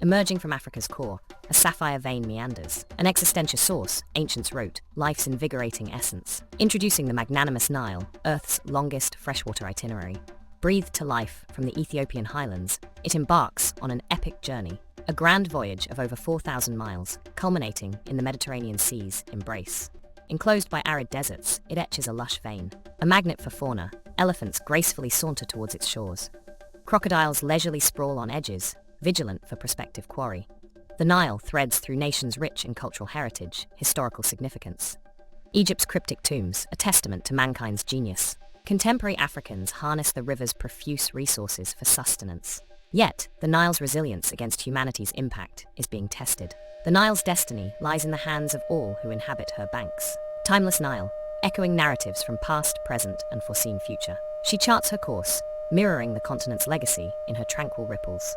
Emerging from Africa's core, a sapphire vein meanders. An existential source, ancients wrote, life's invigorating essence. Introducing the magnanimous Nile, Earth's longest freshwater itinerary. Breathed to life from the Ethiopian highlands, it embarks on an epic journey. A grand voyage of over 4,000 miles, culminating in the Mediterranean Sea's embrace. Enclosed by arid deserts, it etches a lush vein. A magnet for fauna, elephants gracefully saunter towards its shores. Crocodiles leisurely sprawl on edges, vigilant for prospective quarry. The Nile threads through nations rich in cultural heritage, historical significance. Egypt's cryptic tombs, a testament to mankind's genius. Contemporary Africans harness the river's profuse resources for sustenance. Yet, the Nile's resilience against humanity's impact is being tested. The Nile's destiny lies in the hands of all who inhabit her banks. Timeless Nile, echoing narratives from past, present, and foreseen future. She charts her course, mirroring the continent's legacy in her tranquil ripples.